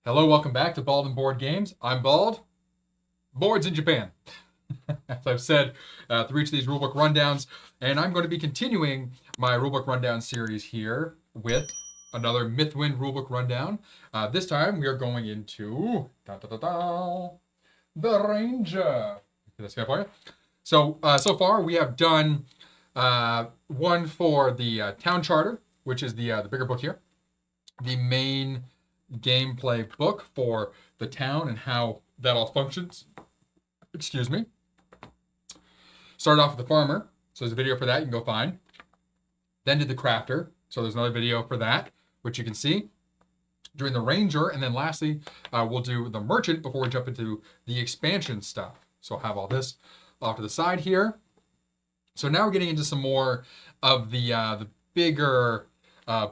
Hello, welcome back to Bald and Board Games. I'm Bald. Boards in Japan. As I've said through each of these rulebook rundowns, and I'm going to be continuing my rulebook rundown series here with another Mythwind rulebook rundown. This time we are going into the Ranger. This guy for you. So far we have done one for the town charter, which is the bigger book here, the main gameplay book for the town and how that all functions. Excuse me. Started off with the farmer, so there's a video for that you can go find. Then did the crafter, so there's another video for that, which you can see. Doing the ranger, and then lastly, we'll do the merchant before we jump into the expansion stuff. So I'll have all this off to the side here. So now we're getting into some more of the bigger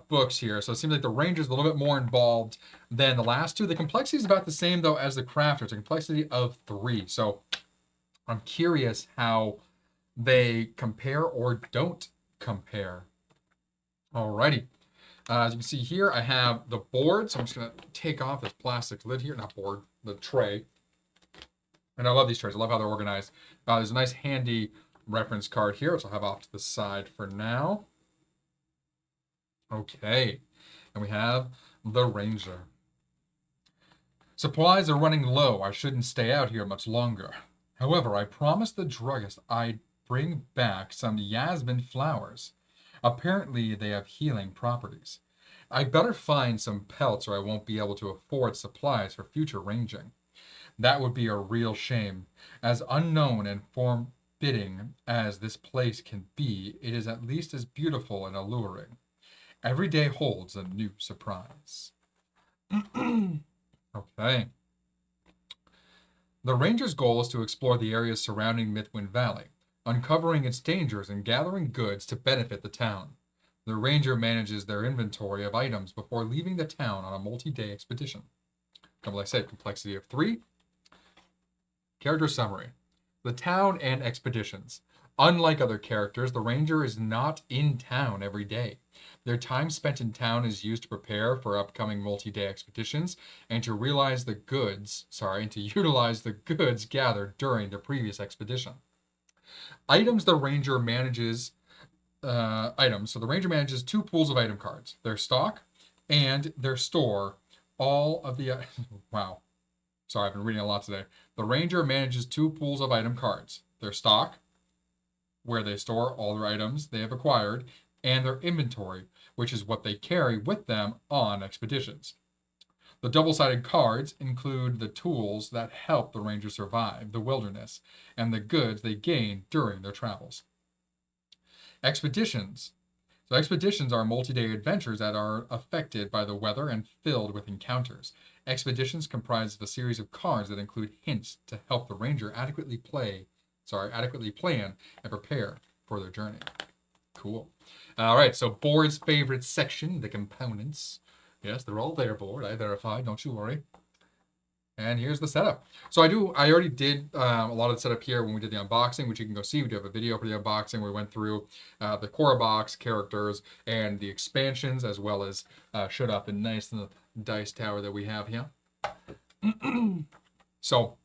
books here. So it seems like the ranger's a little bit more involved than the last two. The complexity is about the same though as the crafter. It's a complexity of 3. So I'm curious how they compare or don't compare. Alrighty. As you can see here, I have the board. So I'm just going to take off this plastic lid here. Not board, the tray. And I love these trays. I love how they're organized. There's a nice handy reference card here, which I'll have off to the side for now. Okay. And we have the Ranger. Supplies are running low. I shouldn't stay out here much longer. However, I promised the druggist I'd bring back some Yasmin flowers. Apparently, they have healing properties. I'd better find some pelts or I won't be able to afford supplies for future ranging. That would be a real shame. As unknown and forbidding as this place can be, it is at least as beautiful and alluring. Every day holds a new surprise. Okay. The ranger's goal is to explore the areas surrounding Mythwind Valley, uncovering its dangers and gathering goods to benefit the town. The ranger manages their inventory of items before leaving the town on a multi-day expedition. Like I said, complexity of 3. Character summary. The town and expeditions. Unlike other characters, the ranger is not in town every day. Their time spent in town is used to prepare for upcoming multi-day expeditions and to utilize the goods gathered during the previous expedition. Items the ranger manages items. So the ranger manages 2 pools of item cards: their stock and their store. All of the wow. Sorry, I've been reading a lot today. The ranger manages 2 pools of item cards: their stock, where they store all their items they have acquired, and their inventory, which is what they carry with them on expeditions. The double-sided cards include the tools that help the ranger survive the wilderness and the goods they gain during their travels. Expeditions. So expeditions are multi-day adventures that are affected by the weather and filled with encounters. Expeditions comprise of a series of cards that include hints to help the ranger adequately plan and prepare for their journey. Cool. All right, so board's favorite section, the components. Yes, they're all there, board. I verified, don't you worry. And here's the setup. So I already did a lot of the setup here when we did the unboxing, which you can go see. We do have a video for the unboxing where we went through the core box, characters, and the expansions, as well as showed up in nice in the dice tower that we have here. So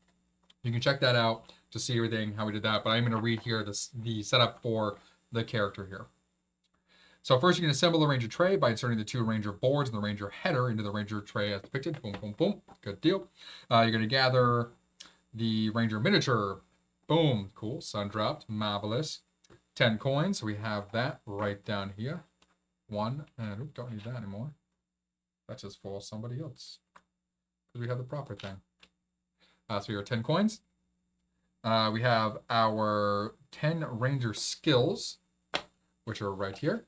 you can check that out to see everything, how we did that. But I'm going to read here the setup for the character here. So first you can assemble the ranger tray by inserting the 2 ranger boards and the ranger header into the ranger tray as depicted. Boom, boom, boom. Good deal. You're going to gather the ranger miniature. Boom. Cool. Sun dropped. Marvelous. 10 coins. So we have that right down here. 1. And don't need that anymore. That's just for somebody else. Because we have the proper thing. So we have 10 coins. We have our 10 ranger skills, which are right here.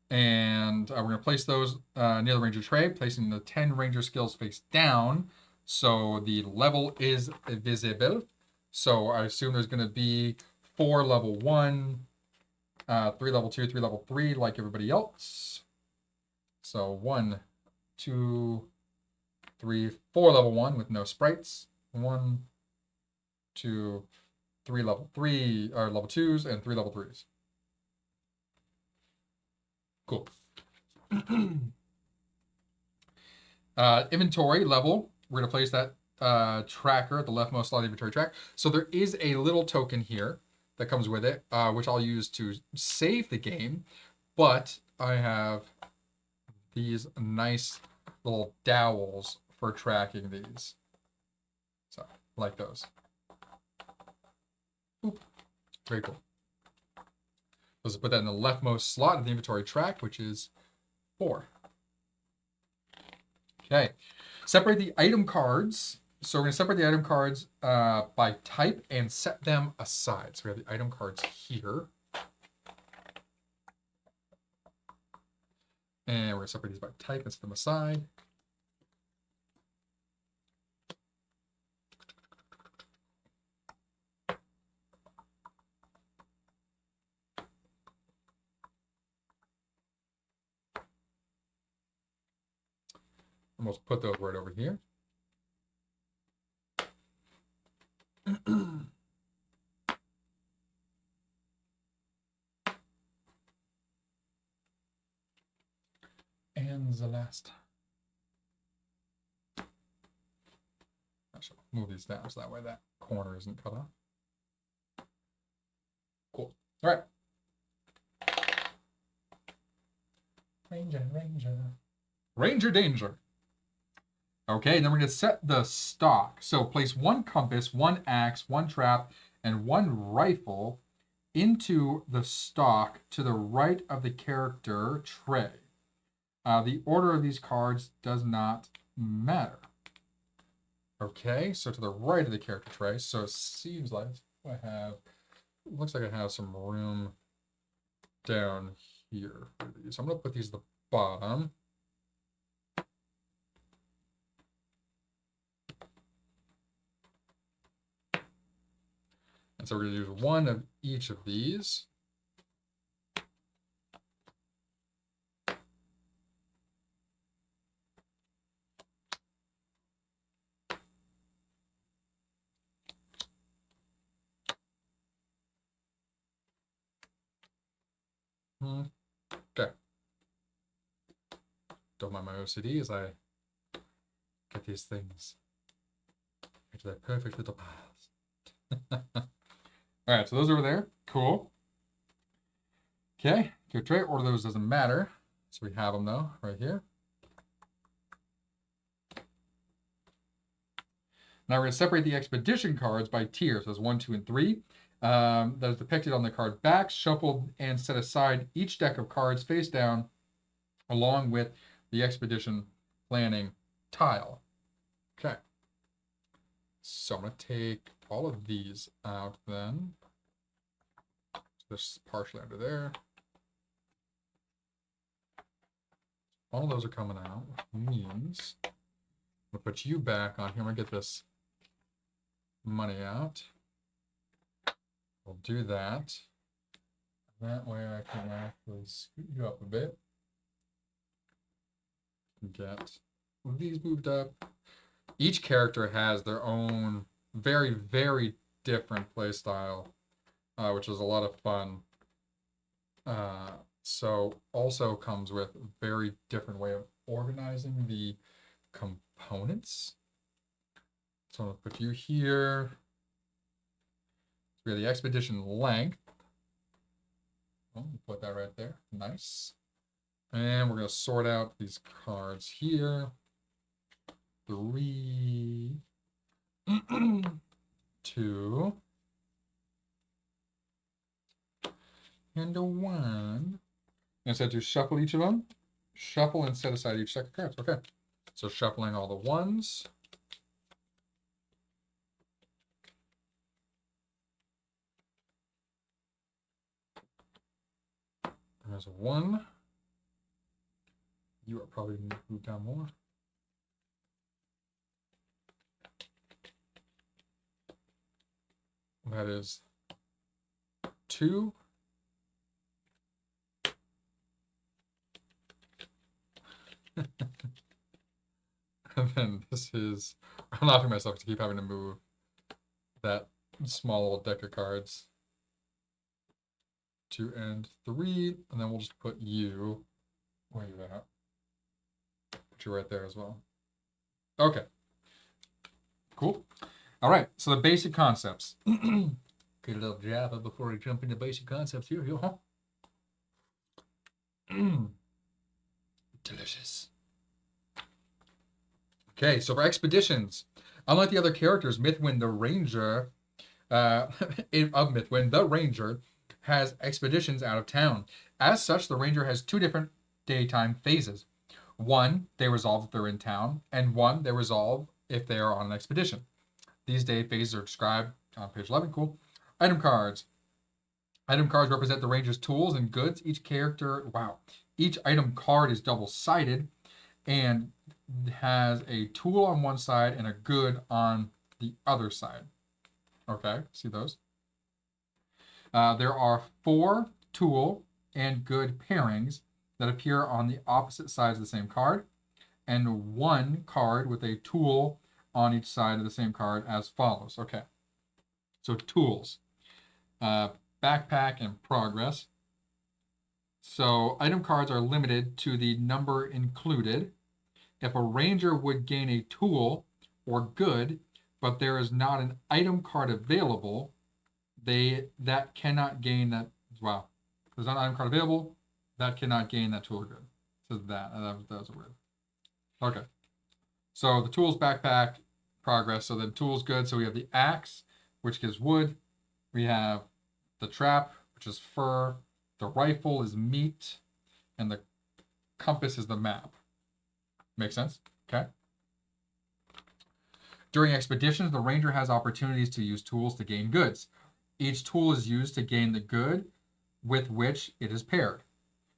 And we're going to place those near the ranger tray, placing the 10 ranger skills face down so the level is visible. So I assume there's going to be 4 level 1, 3 level 2, 3 level 3, like everybody else. So 1, 2, 3, 4 level 1 with no sprites. 1, 2, 3 level 3, or level 2s, and 3 level 3s. Cool. Inventory level. We're going to place that tracker at the leftmost slot of the inventory track. So there is a little token here that comes with it, which I'll use to save the game. But I have these nice little dowels for tracking these. So, like those. Oop. Very cool. Let's put that in the leftmost slot of the inventory track, which is 4. Okay. Separate the item cards. So we're going to separate the item cards by type and set them aside. So we have the item cards here. And we're going to separate these by type and set them aside. Almost put those right over here. And the last. I should move these down so that way that corner isn't cut off. Cool. All right. Ranger danger. Okay, then we're going to set the stock. So place 1 compass, 1 axe, 1 trap, and 1 rifle into the stock to the right of the character tray. The order of these cards does not matter. Okay, so to the right of the character tray. So it seems like looks like I have some room down here for these. So I'm going to put these at the bottom. And so we're going to use 1 of each of these. Okay. Don't mind my OCD as I get these things into their perfect little piles. All right, so those over there. Cool. Okay, your tray order those doesn't matter. So we have them though, right here. Now we're going to separate the expedition cards by tier. So there's 1, 2, and 3. That is depicted on the card back, shuffled, and set aside each deck of cards face down, along with the expedition planning tile. Okay. So I'm going to take all of these out then. So this is partially under there. All of those are coming out, which means I'm going to put you back on here. I'm going to get this money out. We'll do that. That way I can actually scoot you up a bit. Get these moved up. Each character has their own very, very different play style, which is a lot of fun. So also comes with a very different way of organizing the components. So I'm going to put you here. So we have the expedition length. Oh, put that right there. Nice. And we're going to sort out these cards here. 3, 2, and a 1. And so to shuffle each of them, shuffle and set aside each deck of cards. Okay. So shuffling all the 1s. There's a 1. You are probably going to move down more. That is 2. And then this is, I'm laughing at myself to keep having to move that small little deck of cards. 2 and 3, and then we'll just put you Where are you at? Put you right there as well. Okay. Cool. All right. So the basic concepts. Get a little Java before we jump into basic concepts here. Huh? Delicious. Okay, so for expeditions, unlike the other characters, Mythwind the Ranger, of Mythwind, the Ranger has expeditions out of town. As such, the Ranger has two different daytime phases. One, they resolve if they're in town, and one, they resolve if they are on an expedition. These day phases are described on page 11. Cool. Item cards. Item cards represent the Ranger's tools and goods. Each item card is double-sided and has a tool on one side and a good on the other side. Okay, see those? There are 4 tool and good pairings that appear on the opposite sides of the same card, and 1 card with a tool on each side of the same card as follows. Okay, so tools. Backpack and progress. So item cards are limited to the number included. If a ranger would gain a tool or good, but there is not an item card available, that cannot gain that. Wow, there's not an item card available, that cannot gain that tool or good. So that was weird. Okay, so the tools, backpack, progress. So the tools good. So we have the axe, which gives wood. We have the trap, which is fur. The rifle is meat, and the compass is the map. Make sense? Okay. During expeditions, the ranger has opportunities to use tools to gain goods. Each tool is used to gain the good with which it is paired.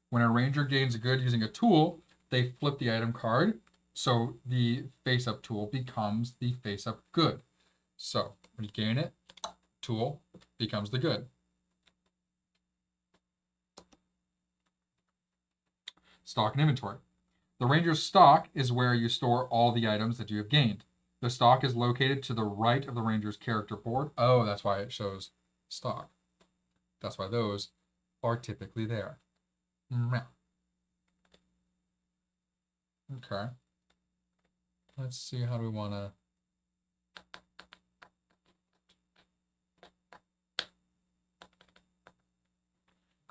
When a ranger gains a good using a tool, they flip the item card, so the face-up tool becomes the face-up good. So when you gain it, tool becomes the good. Stock and inventory. The ranger's stock is where you store all the items that you have gained. The stock is located to the right of the ranger's character board. Oh, that's why it shows stock. That's why those are typically there. Okay. Let's see, how do we want to...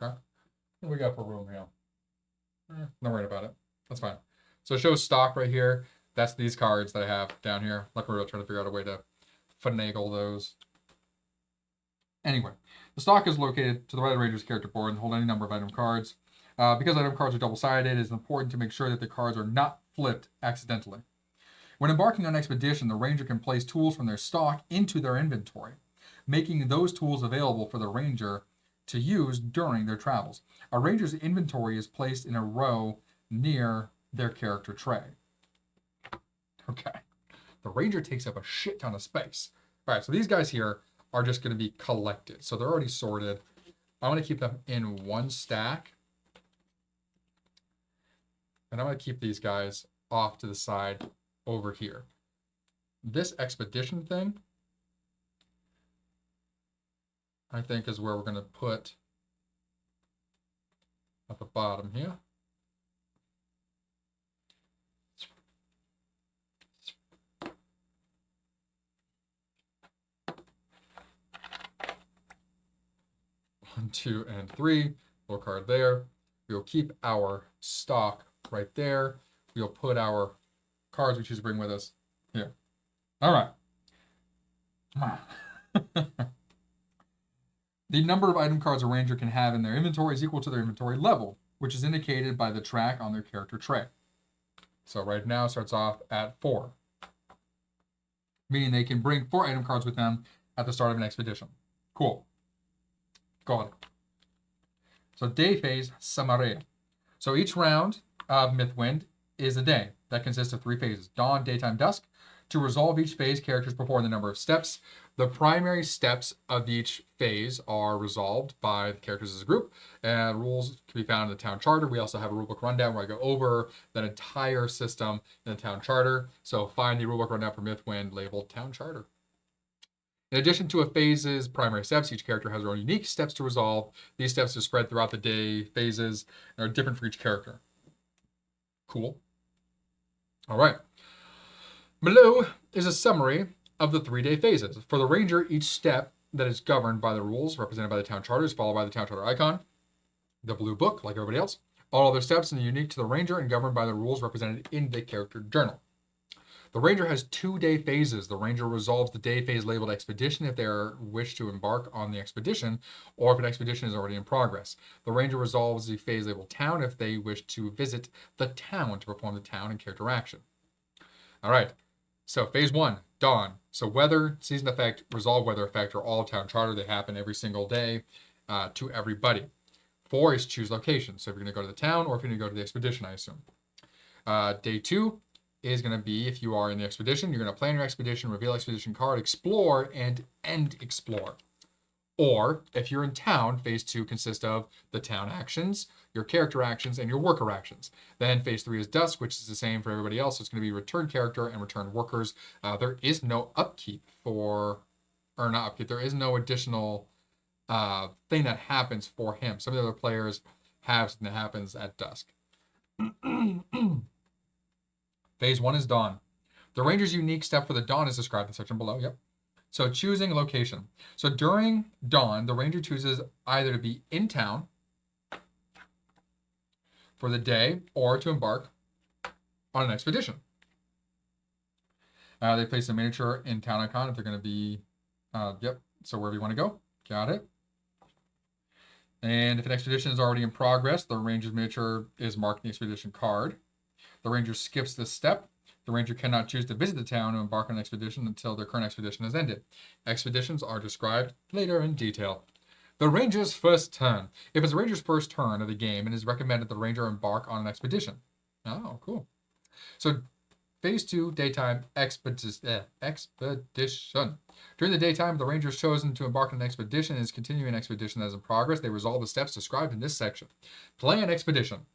Okay. What do we got for room here? Not worried about it. That's fine. So it shows stock right here. That's these cards that I have down here. Like we're trying to figure out a way to finagle those. Anyway, the stock is located to the right of the ranger's character board and hold any number of item cards. Because item cards are double-sided, it is important to make sure that the cards are not flipped accidentally. When embarking on an expedition, the ranger can place tools from their stock into their inventory, making those tools available for the ranger to use during their travels. A ranger's inventory is placed in a row near their character tray. Okay. The ranger takes up a shit ton of space. All right, so these guys here are just going to be collected. So they're already sorted. I'm going to keep them in one stack. And I'm going to keep these guys off to the side over here. This expedition thing, I think, is where we're going to put at the bottom here. One, 2, and 3. Little card there. We'll keep our stock right there. We'll put our cards we choose to bring with us here. All right. The number of item cards a ranger can have in their inventory is equal to their inventory level, which is indicated by the track on their character tray. So right now it starts off at 4, meaning they can bring 4 item cards with them at the start of an expedition. Cool. Go on. So day phase, Samaria. So each round of Mythwind is a day that consists of 3 phases: dawn, daytime, dusk. To resolve each phase, characters perform the number of steps. The primary steps of each phase are resolved by the characters as a group, and rules can be found in the town charter. We also have a rulebook rundown where I go over that entire system in the town charter. So find the rulebook rundown for Mythwind labeled town charter. In addition to a phase's primary steps, each character has their own unique steps to resolve. These steps are spread throughout the day phases and are different for each character. Cool. All right. Below is a summary of the 3-day phases. For the ranger, each step that is governed by the rules represented by the town charter is followed by the town charter icon. The blue book, like everybody else. All other steps are unique to the ranger and governed by the rules represented in the character journal. The ranger has 2-day phases. The ranger resolves the day phase labeled expedition if they wish to embark on the expedition, or if an expedition is already in progress. The ranger resolves the phase labeled town if they wish to visit the town to perform the town and character action. All right. So phase 1, dawn. So weather, season effect, resolve weather effect are all town charter. They happen every single day to everybody. 4 is choose location. So if you're going to go to the town or if you're going to go to the expedition, I assume. Day 2 is going to be if you are in the expedition, you're going to plan your expedition, reveal expedition card, explore, and end explore. Or if you're in town, phase 2 consists of the town actions, your character actions, and your worker actions. Then phase 3 is Dusk, which is the same for everybody else. So it's going to be return character and return workers. There is no upkeep for, or not upkeep, there is no additional thing that happens for him. Some of the other players have something that happens at Dusk. Phase 1 is dawn. The ranger's unique step for the dawn is described in the section below. Yep. So choosing location. So during dawn, the ranger chooses either to be in town for the day or to embark on an expedition. They place a miniature in town icon if they're going to be, yep, so wherever you want to go. Got it. And if an expedition is already in progress, the ranger's miniature is marked in the expedition card. The ranger skips this step. The ranger cannot choose to visit the town or embark on an expedition until their current expedition has ended. Expeditions are described later in detail. The ranger's first turn. If it's the ranger's first turn of the game, it is recommended the ranger embark on an expedition. Oh, cool. So phase 2, daytime expedition. During the daytime, the ranger is chosen to embark on an expedition and is continuing an expedition that is in progress. They resolve the steps described in this section. Plan expedition.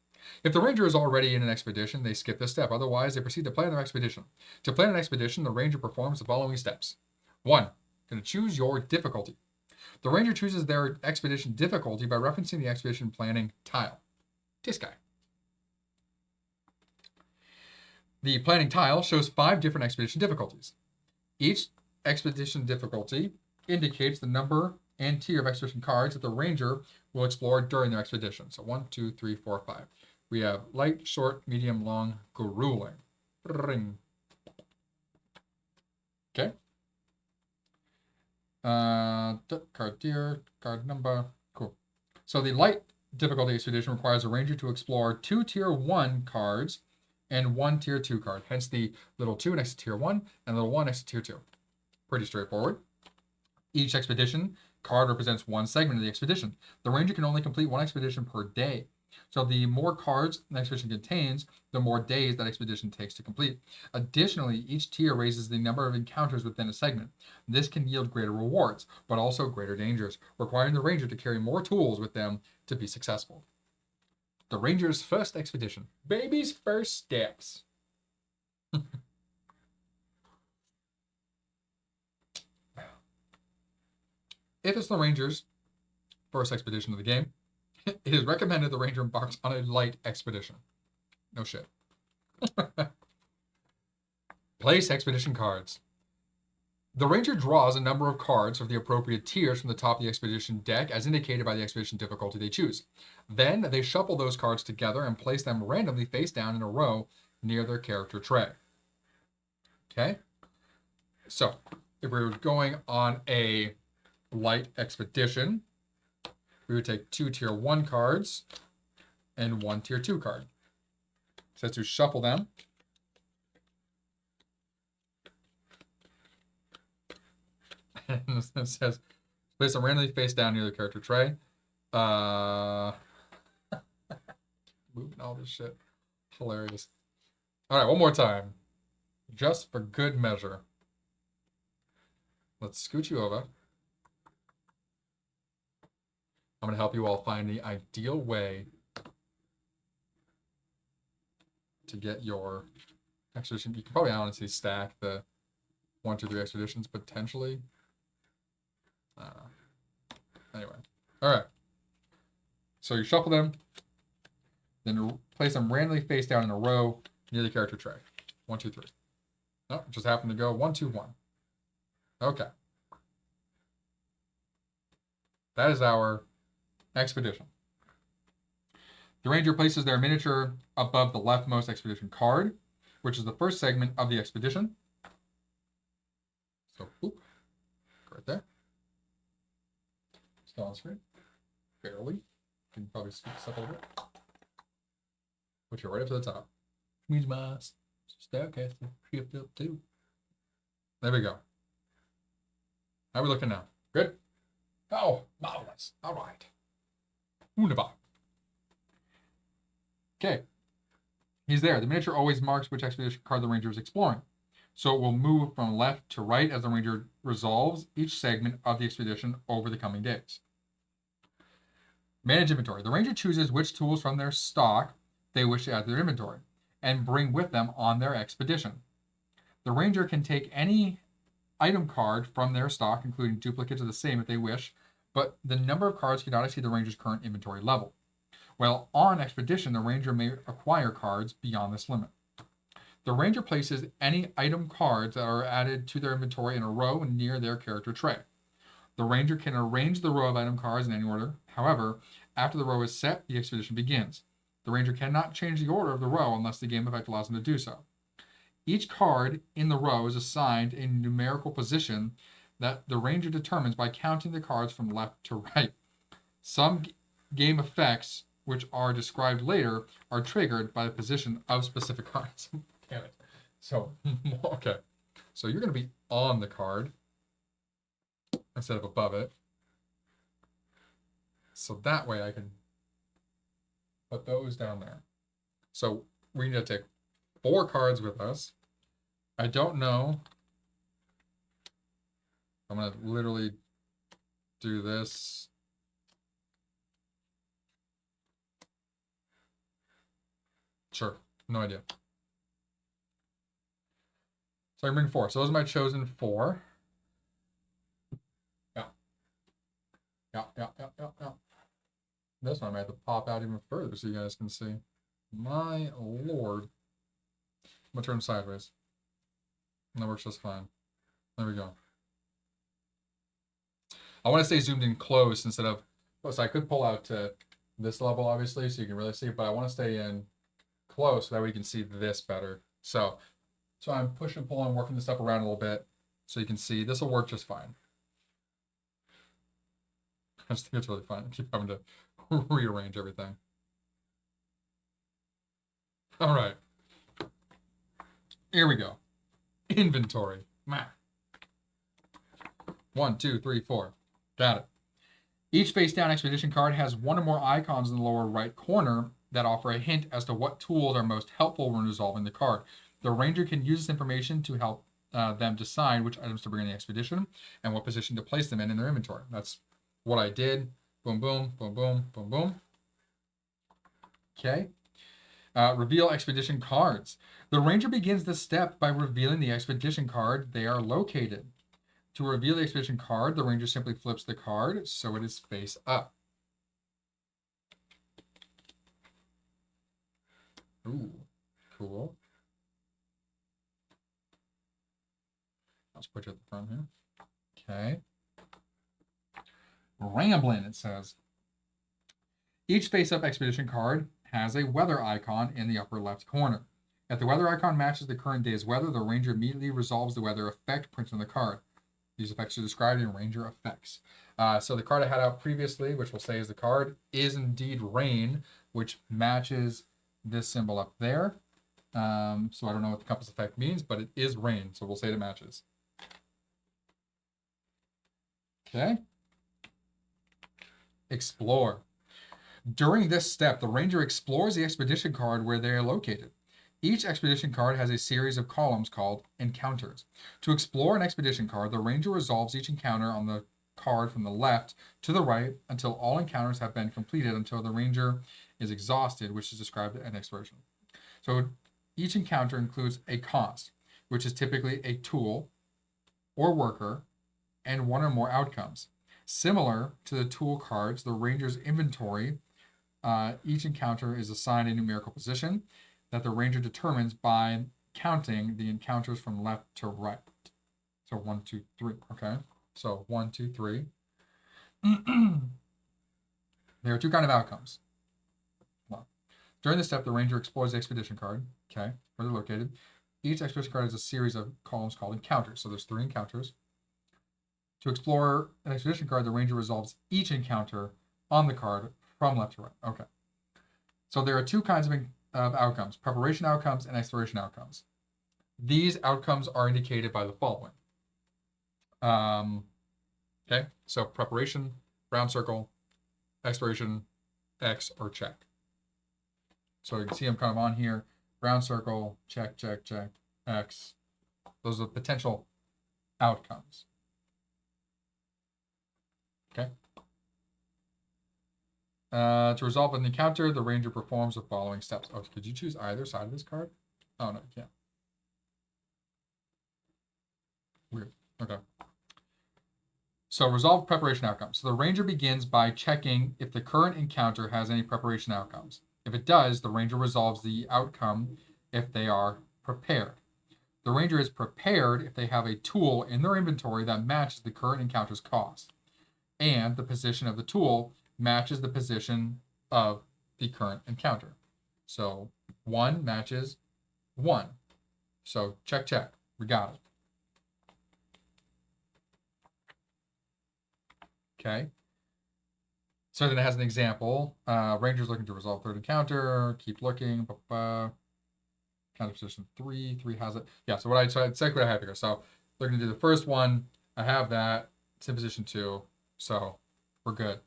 If the ranger is already in an expedition, they skip this step. Otherwise, they proceed to plan their expedition. To plan an expedition, the ranger performs the following steps. 1. Going to choose your difficulty. The ranger chooses their expedition difficulty by referencing the expedition planning tile. This guy. The planning tile shows 5 different expedition difficulties. Each expedition difficulty indicates the number and tier of expedition cards that the ranger will explore during their expedition. So 1, 2, 3, 4, 5. We have light, short, medium, long, grueling. Ring. Okay. Card tier, card number. Cool. So the light difficulty expedition requires a ranger to explore 2 tier 1 cards and 1 tier 2 card. Hence the little 2 next to tier 1 and little 1 next to tier 2. Pretty straightforward. Each expedition card represents 1 segment of the expedition. The ranger can only complete 1 expedition per day. So the more cards an expedition contains, the more days that expedition takes to complete. Additionally, each tier raises the number of encounters within a segment. This can yield greater rewards, but also greater dangers, requiring the ranger to carry more tools with them to be successful. The ranger's first expedition. Baby's first steps. If it's the ranger's first expedition of the game, it is recommended the ranger embarks on a light expedition. No shit. Place expedition cards. The ranger draws a number of cards of the appropriate tiers from the top of the expedition deck as indicated by the expedition difficulty they choose. Then they shuffle those cards together and place them randomly face down in a row near their character tray. Okay? So, if we were going on a light expedition, we would take 2 tier 1 cards and 1 tier 2 card. It says to shuffle them. And it says place them randomly face down near the character tray. Moving all this shit. Hilarious. All right, one more time. Just for good measure. Let's scoot you over. I'm going to help you all find the ideal way to get your expedition. You can probably honestly stack the 1, 2, 3 expeditions potentially. Anyway. All right. So you shuffle them. Then place them randomly face down in a row near the character tray. 1, 2, 3. Oh, it just happened to go 1, 2, 1. Okay. That is our expedition. The ranger places their miniature above the leftmost expedition card, which is the first segment of the expedition. So, oop, right there. Still on screen. Barely. You can probably scoop this up a little bit. Put you right up to the top. Means my staircase to shift up too. There we go. How are we looking now? Good? Oh, marvelous. All right. Wunderbar. Okay. He's there. The miniature always marks which expedition card the ranger is exploring. So it will move from left to right as the ranger resolves each segment of the expedition over the coming days. Manage inventory. The ranger chooses which tools from their stock they wish to add to their inventory and bring with them on their expedition. The ranger can take any item card from their stock, including duplicates of the same if they wish, but the number of cards cannot exceed the ranger's current inventory level. While on expedition, the ranger may acquire cards beyond this limit. The ranger places any item cards that are added to their inventory in a row near their character tray. The ranger can arrange the row of item cards in any order. However, after the row is set, the expedition begins. The ranger cannot change the order of the row unless the game effect allows him to do so. Each card in the row is assigned a numerical position that the ranger determines by counting the cards from left to right. Some game effects, which are described later, are triggered by the position of specific cards. Damn it. So, okay. So you're going to be on the card instead of above it. So that way I can put those down there. So we need to take 4 cards with us. I don't know. I'm going to literally do this. Sure. No idea. So I bring 4. So those are my chosen 4. Yeah. This one I might have to pop out even further so you guys can see. My lord. I'm going to turn sideways. And that works just fine. There we go. I want to stay zoomed in close instead of... So I could pull out to this level, obviously, so you can really see it, but I want to stay in close so that way you can see this better. So I'm pushing and pulling, working this up around a little bit so you can see. This will work just fine. I just think it's really fun. I keep having to rearrange everything. All right. Here we go. Inventory. 1, 2, 3, 4. Got it. Each face-down expedition card has one or more icons in the lower right corner that offer a hint as to what tools are most helpful when resolving the card. The ranger can use this information to help them decide which items to bring in the expedition and what position to place them in their inventory. That's what I did. Boom, boom, boom, boom, boom, boom. Okay. Reveal expedition cards. The ranger begins this step by revealing the expedition card they are located. To reveal the expedition card, the ranger simply flips the card so it is face up. Ooh, cool. Let's put it at the front here. Okay. Ramblin', it says. Each face-up expedition card has a weather icon in the upper left corner. If the weather icon matches the current day's weather, the ranger immediately resolves the weather effect printed on the card. These effects are described in Ranger Effects. So the card I had out previously, which we'll say is the card, is indeed rain, which matches this symbol up there. So I don't know what the compass effect means, but it is rain, so we'll say it matches. Okay. Explore. During this step, the ranger explores the expedition card where they are located. Each expedition card has a series of columns called encounters. To explore an expedition card, the ranger resolves each encounter on the card from the left to the right until all encounters have been completed until the ranger is exhausted, which is described in exploration. So each encounter includes a cost, which is typically a tool or worker and one or more outcomes. Similar to the tool cards, the ranger's inventory Each encounter is assigned a numerical position that the ranger determines by counting the encounters from left to right. So 1, 2, 3. Okay. So 1, 2, 3. There are two kind of outcomes. Well, during this step, the ranger explores the expedition card. Okay, where they're located. Each expedition card is a series of columns called encounters. So there's 3 encounters. To explore an expedition card, the ranger resolves each encounter on the card from left to right. Okay. So there are two kinds of outcomes: preparation outcomes and exploration outcomes. These outcomes are indicated by the following. Okay, so preparation, round circle, exploration, X or check. So you can see I'm kind of on here. Round circle, check, check, check, X. Those are potential outcomes. Okay. To resolve an encounter, the ranger performs the following steps. Oh, could you choose either side of this card? Oh, no, you can't. Weird. Okay. So resolve preparation outcomes. So the ranger begins by checking if the current encounter has any preparation outcomes. If it does, the ranger resolves the outcome if they are prepared. The ranger is prepared if they have a tool in their inventory that matches the current encounter's cost, and the position of the tool matches the position of the current encounter. So 1 matches 1. So check, check. We got it. Okay. So then it has an example. Ranger's looking to resolve third encounter. Keep looking. Counter position 3. 3 has it. Yeah, so it's exactly what I have here. So looking to do the first one. I have that. It's in position 2. So we're good.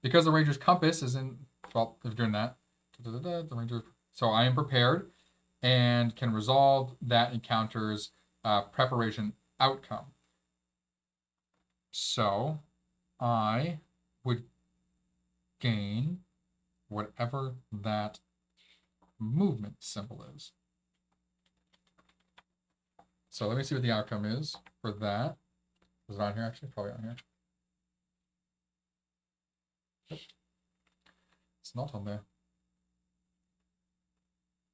Because the ranger's compass is in, well, if you're doing that, the ranger. So I am prepared and can resolve that encounter's preparation outcome. So I would gain whatever that movement symbol is. So let me see what the outcome is for that. Is it on here actually? Probably on here. Yep. It's not on there.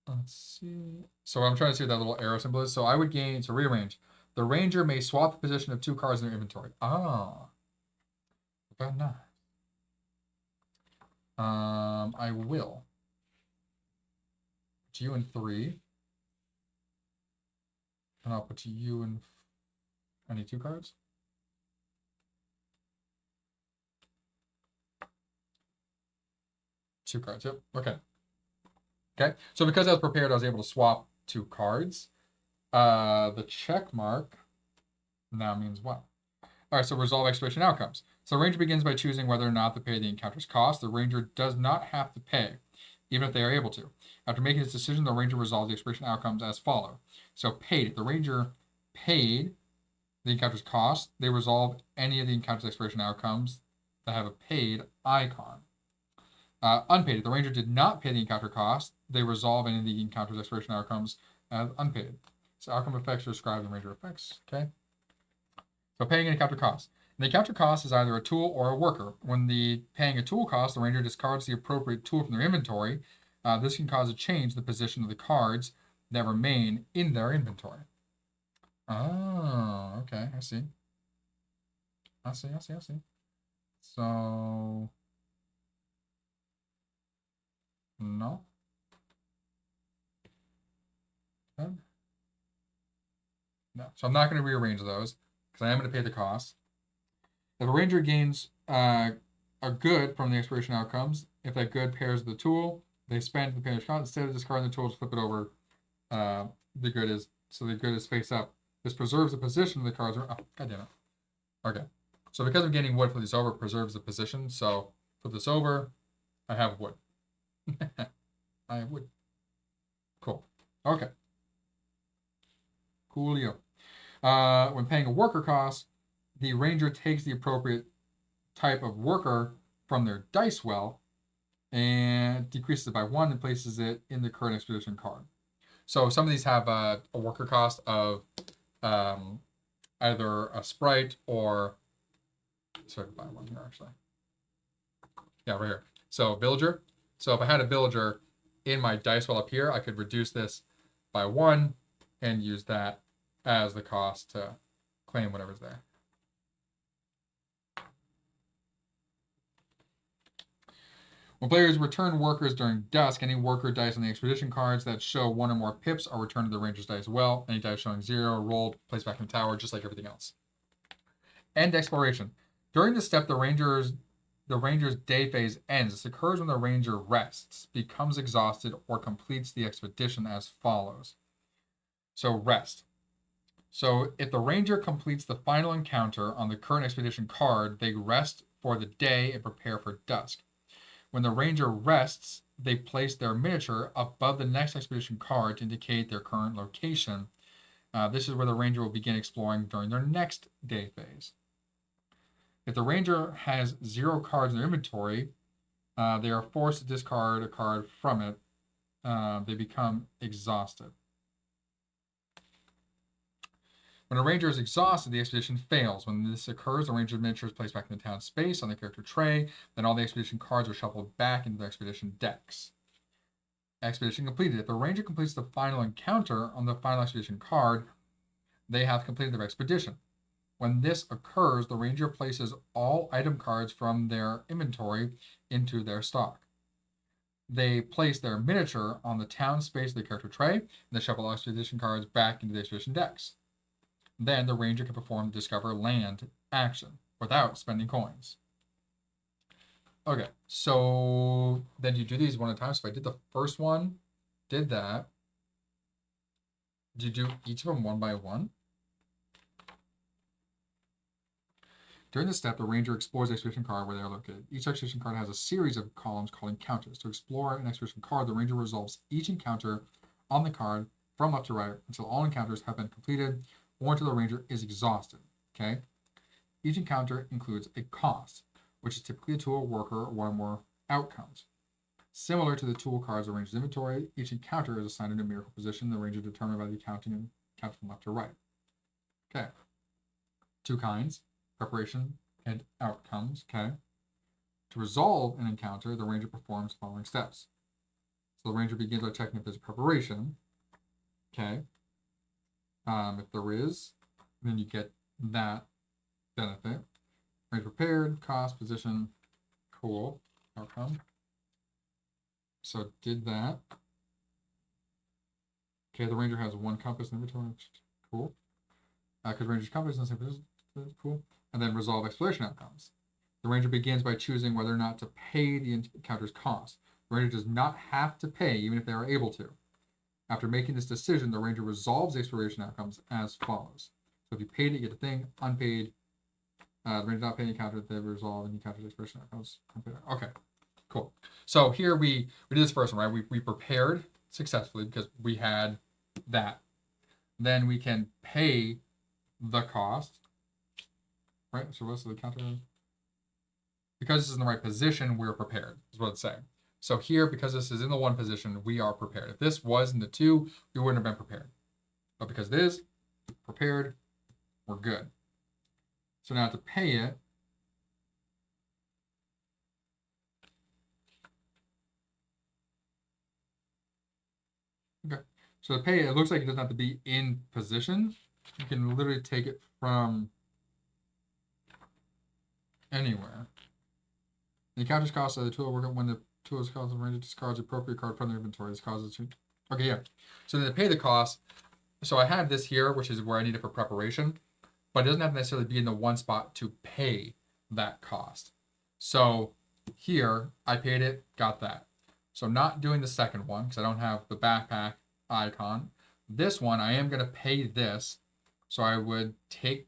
Let's see. So I'm trying to see what that little arrow symbol is. So I would gain, so rearrange. The ranger may swap the position of 2 cards in their inventory. Ah. Very nice. I will. Put you in 3. And I'll put you in any 2 cards. Two cards, yep. Okay. Okay. So because I was prepared, I was able to swap 2 cards. The check mark now means what? All right, so resolve exploration outcomes. So the ranger begins by choosing whether or not to pay the encounter's cost. The ranger does not have to pay, even if they are able to. After making this decision, the ranger resolves the exploration outcomes as follow. So paid. If the ranger paid the encounter's cost, they resolve any of the encounter's exploration outcomes that have a paid icon. Unpaid. If the ranger did not pay the encounter cost, they resolve any of the encounter's exploration outcomes as unpaid. So outcome effects are described in ranger effects. Okay. So paying an encounter cost. The encounter cost is either a tool or a worker. When paying a tool cost, the ranger discards the appropriate tool from their inventory. This can cause a change in the position of the cards that remain in their inventory. Oh, okay. I see. I see. So, no. Good. No. So I'm not going to rearrange those because I am going to pay the cost. If a ranger gains a good from the exploration outcomes, if that good pairs the tool, they spend the payer's cost. Instead of discarding the tool, just flip it over. The good is face up. This preserves the position of the cards. Oh, God damn it. Okay. So because I'm getting wood, flip this over, it preserves the position. So flip this over, I have wood. I have wood. Cool. Okay. Coolio. When paying a worker cost, the ranger takes the appropriate type of worker from their dice well and decreases it by 1 and places it in the current expedition card. So some of these have a worker cost of either a sprite or, sorry, I can buy one here actually. Yeah, right here. So villager, So if I had a villager in my dice well up here, I could reduce this by 1 and use that as the cost to claim whatever's there. When players return workers during Dusk, any worker dice on the expedition cards that show 1 or more pips are returned to the ranger's dice well. Any dice showing 0 rolled, placed back in the tower, just like everything else. End exploration. During this step, the ranger's day phase ends. This occurs when the ranger rests, becomes exhausted, or completes the expedition as follows. So rest. So if the ranger completes the final encounter on the current expedition card, they rest for the day and prepare for dusk. When the ranger rests, they place their miniature above the next expedition card to indicate their current location. This is where the ranger will begin exploring during their next day phase. If the ranger has 0 cards in their inventory, they are forced to discard a card from it. They become exhausted. When a ranger is exhausted, the expedition fails. When this occurs, the ranger's miniature is placed back in the town space on the character tray. Then all the expedition cards are shuffled back into the expedition decks. Expedition completed. If the ranger completes the final encounter on the final expedition card, they have completed their expedition. When this occurs, the ranger places all item cards from their inventory into their stock. They place their miniature on the town space of the character tray, and they shuffle all expedition cards back into the expedition decks. Then the ranger can perform the discover land action without spending coins. Okay, so then you do these one at a time. So if I did the first one, did that. Do you do each of them one by one? During this step, the ranger explores the expedition card where they are located. Each expedition card has a series of columns called encounters. To explore an expedition card, the ranger resolves each encounter on the card from left to right until all encounters have been completed or until the ranger is exhausted. Okay? Each encounter includes a cost, which is typically a tool, worker, or 1 or more outcomes. Similar to the tool cards in the ranger's inventory, each encounter is assigned a numerical position the ranger determined by the counting and count from left to right. Okay. 2 kinds, preparation and outcomes. Okay. To resolve an encounter, the ranger performs the following steps. So the ranger begins by checking if there's a preparation. Okay. If there is, then you get that benefit. Ranger prepared, cost, position, cool, outcome. So did that. Okay, the ranger has 1 compass in inventory. Cool. Because ranger's compass is cool. And then resolve exploration outcomes. The ranger begins by choosing whether or not to pay the encounter's cost. The ranger does not have to pay, even if they are able to. After making this decision, the ranger resolves the exploration outcomes as follows. So if you paid it, you get a thing. Unpaid, the ranger not paying encounter, they resolve and encounter exploration outcomes. Okay, cool. So here we did this first one, right? We prepared successfully because we had that. Then we can pay the cost, right? So what's the counter? Because this is in the right position, we're prepared, is what it's saying. So here, because this is in the 1 position, we are prepared. If this was in the 2, we wouldn't have been prepared. But because it is prepared, we're good. So now to pay it, okay. So to pay it, it looks like it doesn't have to be in position. You can literally take it from anywhere. The encounter's cost of the tool worker when the tool is called, the ranger discards appropriate card from the inventory. This causes to. Okay, yeah. So then to pay the cost, so I had this here, which is where I need it for preparation, but it doesn't have to necessarily be in the 1 spot to pay that cost. So here, I paid it, got that. So I'm not doing the second one because I don't have the backpack icon. This one, I am going to pay this. So I would take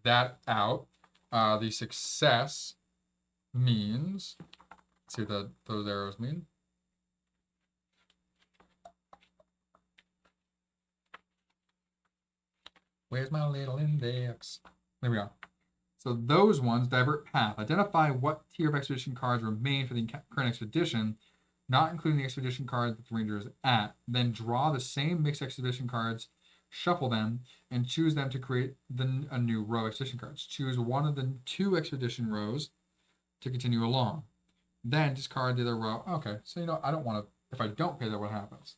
that out. The success means, let's see what those arrows mean. Where's my little index? There we go. So those ones, divert path. Identify what tier of expedition cards remain for the current expedition, not including the expedition card that the ranger is at. Then draw the same mixed expedition cards, shuffle them, and choose them to create a new row of expedition cards. Choose one of the 2 expedition rows to continue along. Then discard the other row. Okay, so I don't want to. If I don't pay that, what happens?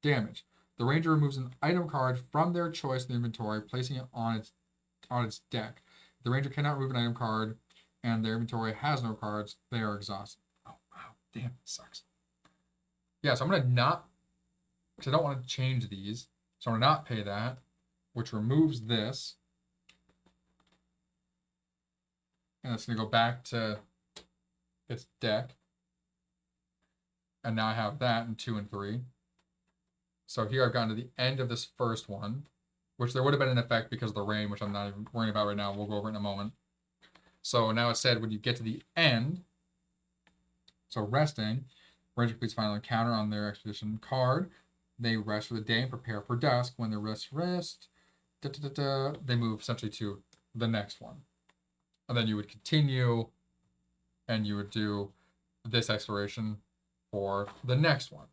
Damage. The ranger removes an item card from their choice in the inventory, placing it on its deck. If the ranger cannot remove an item card, and their inventory has no cards, they are exhausted. Oh wow, damn, it sucks. Yeah, so I'm gonna not, because I don't want to change these. So I'm gonna not pay that, which removes this, and it's gonna go back to its deck. And now I have that in 2 and 3. So here I've gotten to the end of this first one, which there would have been an effect because of the rain, which I'm not even worrying about right now. We'll go over it in a moment. So now it said when you get to the end, so resting, ranger completes final encounter on their expedition card. They rest for the day and prepare for dusk. When they rest, they move essentially to the next one. And then you would continue and you would do this exploration for the next one.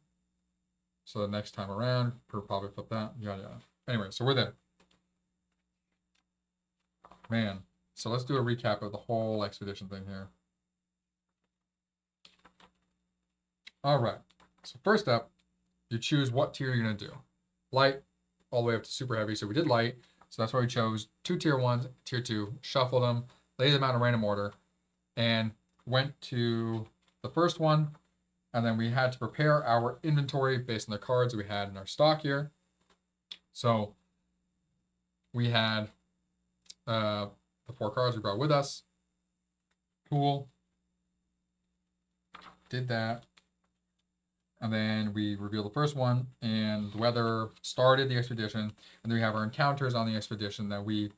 So the next time around, probably flip that, yada yada. Anyway, so we're there. Man, so let's do a recap of the whole expedition thing here. All right, so first up, you choose what tier you're gonna do. Light, all the way up to super heavy. So we did light, so that's why we chose 2 tier 1s, tier 2, shuffled them, laid them out in random order, and went to the first one, and then we had to prepare our inventory based on the cards we had in our stock here. So we had the 4 cards we brought with us. Cool. Did that. And then we revealed the first one, and the weather started the expedition, and then we have our encounters on the expedition that we,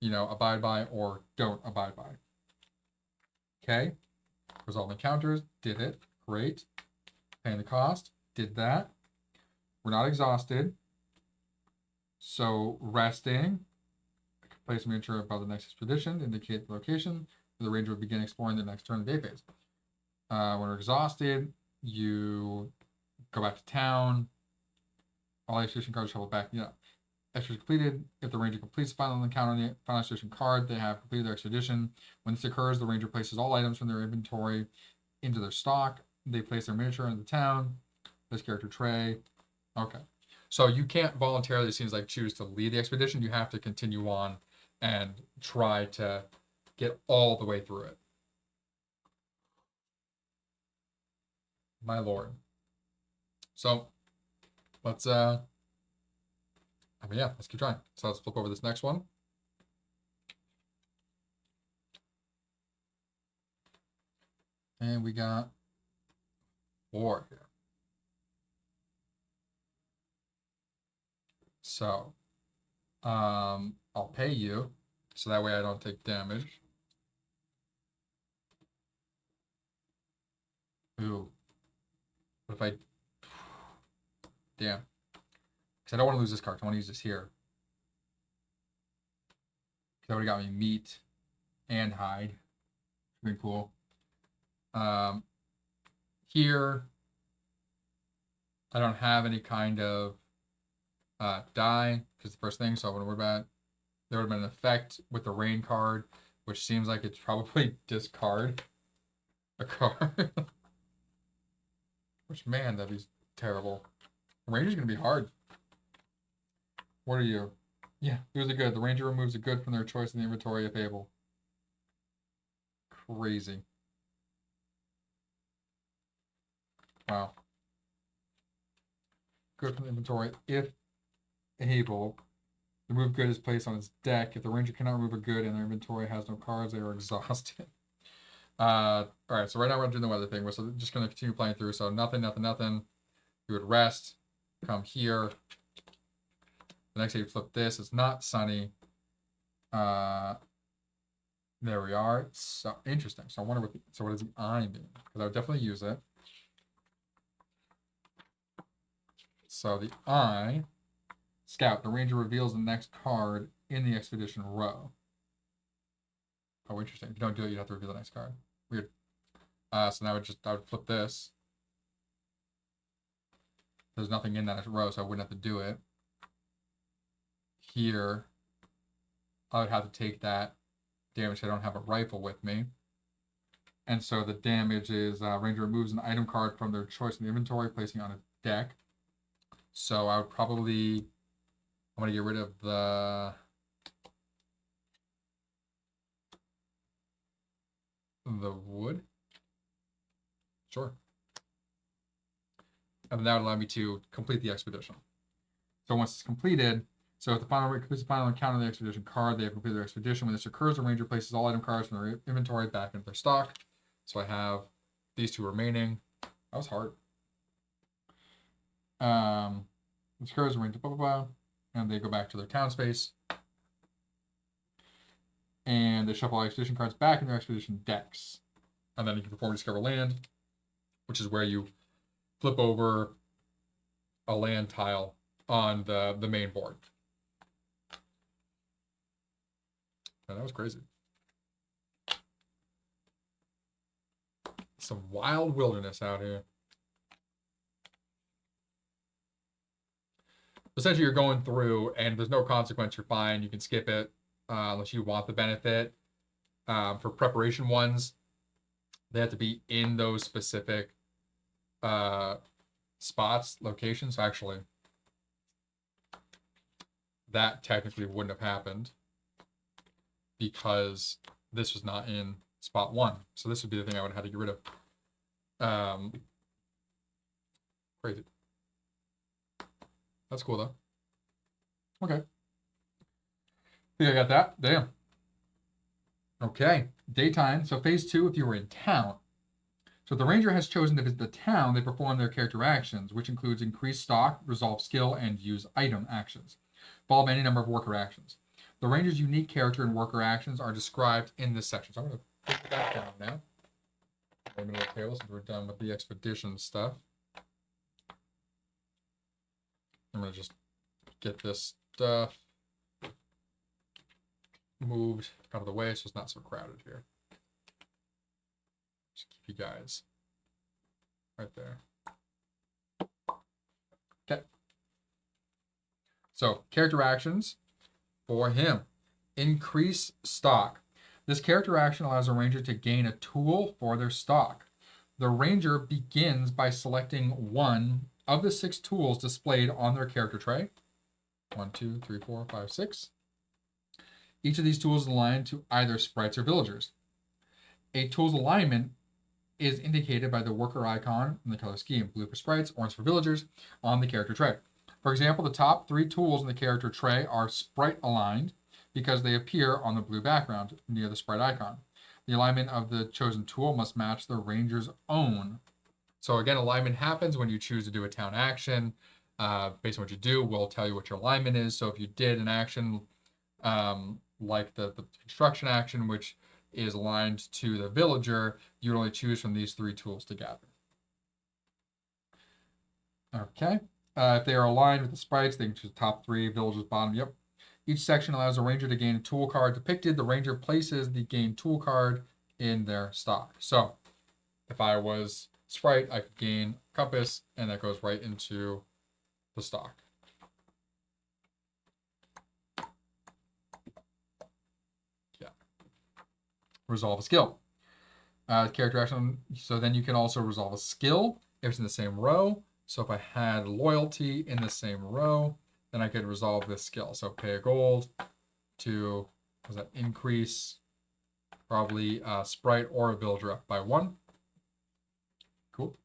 abide by or don't abide by. Okay. Resolve encounters, did it. Great. Paying the cost, did that. We're not exhausted. So resting, place a miniature above the next expedition to indicate the location where the ranger will begin exploring the next turn of the day phase. When we're exhausted, you go back to town. All expedition cards shuffle back. Yeah. Expedition completed. If the ranger completes the final encounter on the final expedition card, they have completed their expedition. When this occurs, the ranger places all items from their inventory into their stock. They place their miniature into the town. This character tray. Okay. So you can't voluntarily, it seems like, choose to lead the expedition. You have to continue on and try to get all the way through it. My lord. So let's let's keep trying. So let's flip over this next one. And we got 4 here. So I'll pay you so that way I don't take damage. Ooh. What if I... Damn. Because I don't want to lose this card. I want to use this here. That would have got me meat and hide. Pretty cool. Here, I don't have any kind of die, because the first thing, so I wouldn't worry about it. There would have been an effect with the rain card, which seems like it's probably discard a card. Which, man, that'd be terrible. Ranger's going to be hard. What are you? Yeah, here's a good. The ranger removes a good from their choice in the inventory if able. Crazy. Wow. Good from the inventory if able. The remove good is placed on its deck. If the ranger cannot remove a good and their inventory has no cards, they are exhausted. Alright, so right now we're doing the weather thing. We're just going to continue playing through. So nothing. You would rest. Come here. The next day you flip this. It's not sunny. There we are. So interesting. So I wonder what does the eye mean? Because I would definitely use it. So the eye, scout. The ranger reveals the next card in the expedition row. Oh, interesting. If you don't do it, you'd have to reveal the next card. Weird. So now I would flip this. There's nothing in that row, so I wouldn't have to do it. Here, I would have to take that damage. I don't have a rifle with me. And so the damage is Ranger removes an item card from their choice in the inventory, placing it on a deck. So I would probably, I'm going to get rid of the wood. Sure. And then that would allow me to complete the expedition. So once it's completed, so if the final completes the final encounter of the expedition card, they have completed their expedition. When this occurs, the ranger places all item cards from their inventory back into their stock. So I have these two remaining. That was hard. This occurs, the ranger, blah, blah, blah, and they go back to their town space. And they shuffle all expedition cards back in their expedition decks. And then you can perform Discover Land, which is where you flip over a land tile on the main board. Man, that was crazy. Some wild wilderness out here. Essentially, you're going through, and there's no consequence. You're fine. You can skip it unless you want the benefit. For preparation ones, they have to be in those specific spots, locations. So actually, that technically wouldn't have happened because this was not in spot 1. So this would be the thing I would have had to get rid of. Crazy. That's cool though. Okay. Think I got that? Damn. Okay. Daytime. So phase 2, if you were in town. So if the ranger has chosen to visit the town, they perform their character actions, which includes increase stock, resolve skill, and use item actions, followed by any number of worker actions. The ranger's unique character and worker actions are described in this section. So I'm going to put that down now. I'm going to look here since we're done with the expedition stuff. I'm going to just get this stuff moved out of the way so it's not so crowded here. Just keep you guys right there. Okay. So, character actions for him. Increase stock. This character action allows a ranger to gain a tool for their stock. The ranger begins by selecting one of the 6 tools displayed on their character tray. 1, 2, 3, 4, 5, 6. Each of these tools is aligned to either sprites or villagers. A tool's alignment is indicated by the worker icon in the color scheme. Blue for sprites, orange for villagers on the character tray. For example, the top 3 tools in the character tray are sprite aligned because they appear on the blue background near the sprite icon. The alignment of the chosen tool must match the ranger's own. So again, alignment happens when you choose to do a town action. Based on what you do, we'll tell you what your alignment is. So if you did an action like the construction action, which is aligned to the villager, you would only choose from these 3 tools together. Okay. If they are aligned with the sprites, they can choose the top 3, villagers bottom. Yep. Each section allows a ranger to gain a tool card depicted. The ranger places the gained tool card in their stock. So if I was sprite, I could gain compass, and that goes right into the stock. Yeah. Resolve a skill. Character action. So then you can also resolve a skill if it's in the same row. So if I had loyalty in the same row, then I could resolve this skill. So pay a gold to, was that increase probably a sprite or a villager up by 1. Cool.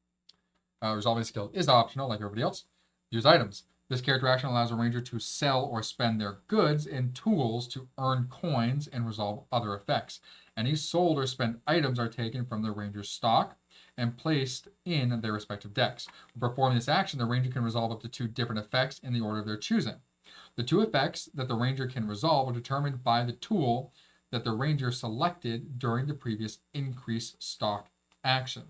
Resolving skill is optional like everybody else. Use items. This character action allows a ranger to sell or spend their goods and tools to earn coins and resolve other effects. Any sold or spent items are taken from the ranger's stock and placed in their respective decks. When performing this action, the ranger can resolve up to 2 different effects in the order of their choosing. The 2 effects that the ranger can resolve are determined by the tool that the ranger selected during the previous increase stock action.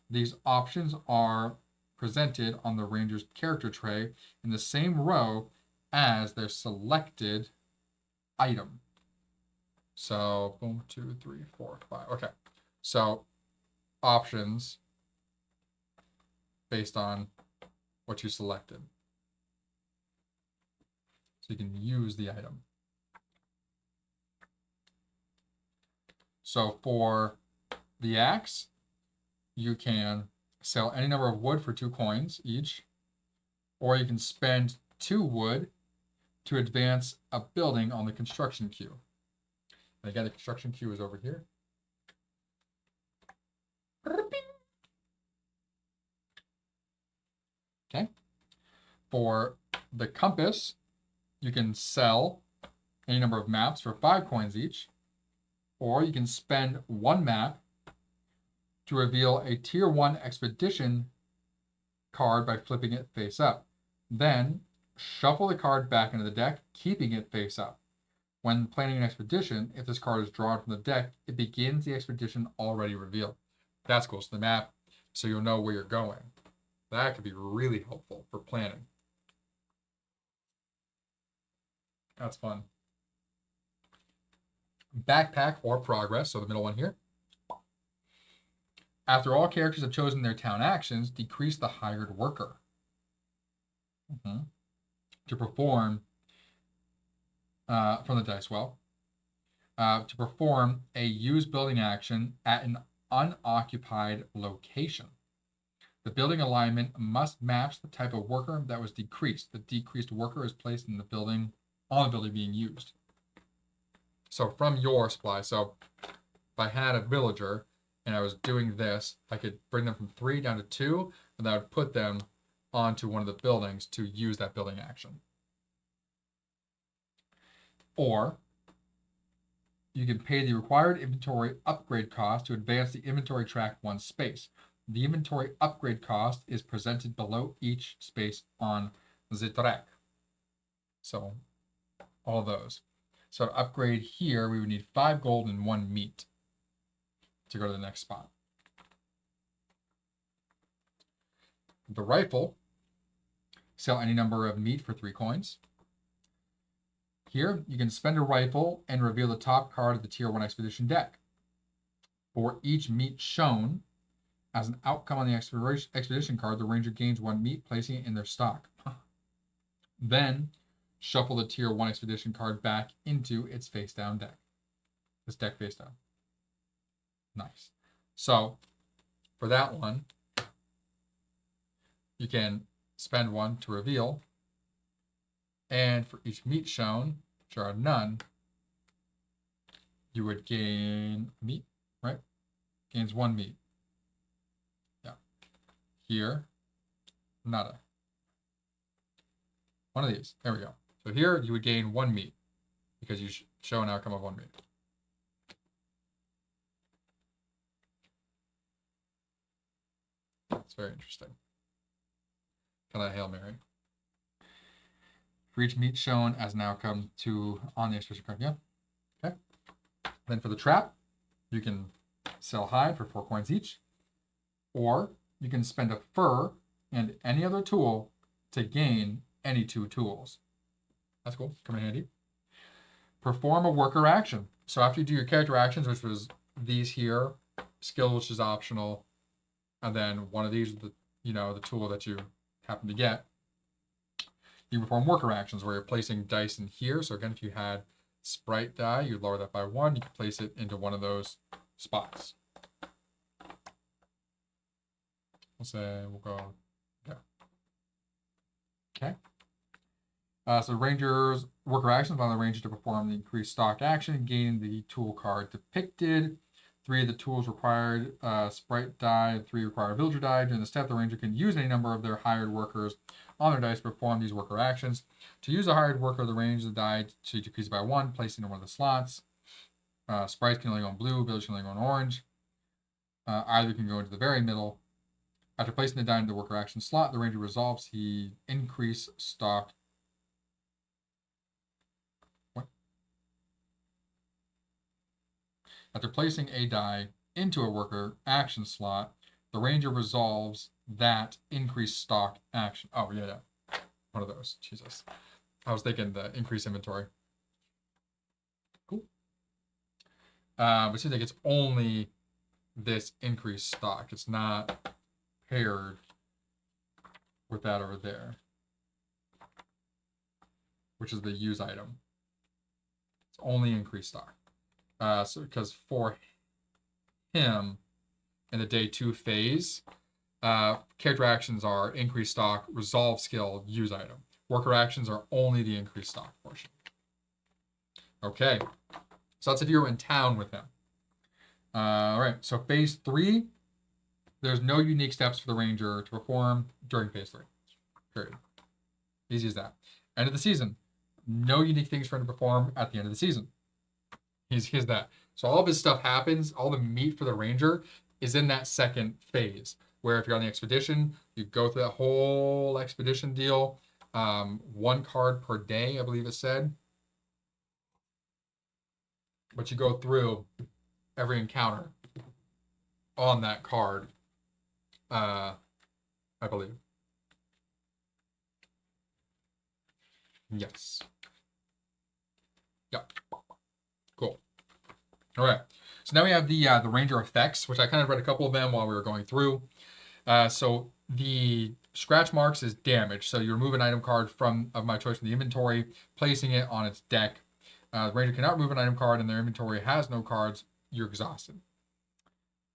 These options are presented on the ranger's character tray in the same row as their selected item. So 1, 2, 3, 4, 5. Okay. So options based on what you selected. So you can use the item. So for the axe, you can sell any number of wood for 2 coins each, or you can spend 2 wood to advance a building on the construction queue. And again, the construction queue is over here. Okay. For the compass, you can sell any number of maps for 5 coins each, or you can spend 1 map to reveal a tier 1 expedition card by flipping it face up. Then shuffle the card back into the deck, keeping it face up. When planning an expedition, if this card is drawn from the deck, it begins the expedition already revealed. That's cool. So the map, so you'll know where you're going. That could be really helpful for planning. That's fun. Backpack or progress, so the middle one here. After all characters have chosen their town actions, decrease the hired worker to perform from the dice well. To perform a use building action at an unoccupied location. The building alignment must match the type of worker that was decreased. The decreased worker is placed in the building, on the building being used. So from your supply, so if I had a villager and I was doing this, I could bring them from 3 down to 2, and that would put them onto one of the buildings to use that building action. Or you can pay the required inventory upgrade cost to advance the inventory track 1 space. The inventory upgrade cost is presented below each space on the track. So all those. So to upgrade here, we would need 5 gold and 1 meat to go to the next spot. The rifle, sell any number of meat for 3 coins. Here, you can spend a rifle and reveal the top card of the Tier 1 Expedition deck. For each meat shown, as an outcome on the Expedition card, the Ranger gains 1 meat, placing it in their stock. Then, shuffle the Tier 1 Expedition card back into its face-down deck. This deck face-down. Nice. So, for that one, you can spend 1 to reveal, and for each meat shown, which are none, you would gain meat, right? Gains 1 meat. Yeah. Here, nada. One of these. There we go. So here, you would gain 1 meat because you show an outcome of 1 meat. It's very interesting. Kind of Hail Mary. For each meat shown as an outcome on the expedition card. Yeah. Okay. Then for the trap, you can sell hide for 4 coins each, or you can spend a fur and any other tool to gain any 2 tools. That's cool. Come in handy. Perform a worker action. So after you do your character actions, which was these here, skill, which is optional, and then one of these, the tool that you happen to get, you perform worker actions where you're placing dice in here. So again, if you had sprite die, you lower that by 1. You can place it into one of those spots. We'll say we'll go there. Okay. So Ranger's worker actions allow the Ranger to perform the increased stock action, gaining the tool card depicted. 3 of the tools required sprite die, 3 require villager die. During the step, the Ranger can use any number of their hired workers on their dice to perform these worker actions. To use a hired worker, the range of the die to decrease it by 1, placed into one of the slots. Sprites can only go in blue, villagers can only go in orange. Either can go into the very middle. After placing the die into the worker action slot, the Ranger resolves he increase stock. What? After placing a die into a worker action slot, the Ranger resolves that increased stock action. Oh, yeah. One of those. Jesus. I was thinking the increased inventory. Cool. But it seems like it's only this increased stock. It's not paired with that over there, which is the use item. It's only increased stock. So because for him, in the day 2 phase, character actions are increase stock, resolve skill, use item. Worker actions are only the increased stock portion. Okay, so that's if you were in town with him. All right, so phase 3, there's no unique steps for the ranger to perform during phase 3. Period. Easy as that. End of the season, no unique things for him to perform at the end of the season. He's that. So all of his stuff happens, all the meat for the ranger is in that second phase, where if you're on the expedition, you go through that whole expedition deal. 1 card per day, I believe it said. But you go through every encounter on that card, I believe. Yes. Yep. Cool. All right. So now we have the ranger effects, which I kind of read a couple of them while we were going through. So the scratch marks is damage. So you remove an item card of my choice from the inventory, placing it on its deck. The ranger cannot remove an item card and their inventory has no cards. You're exhausted.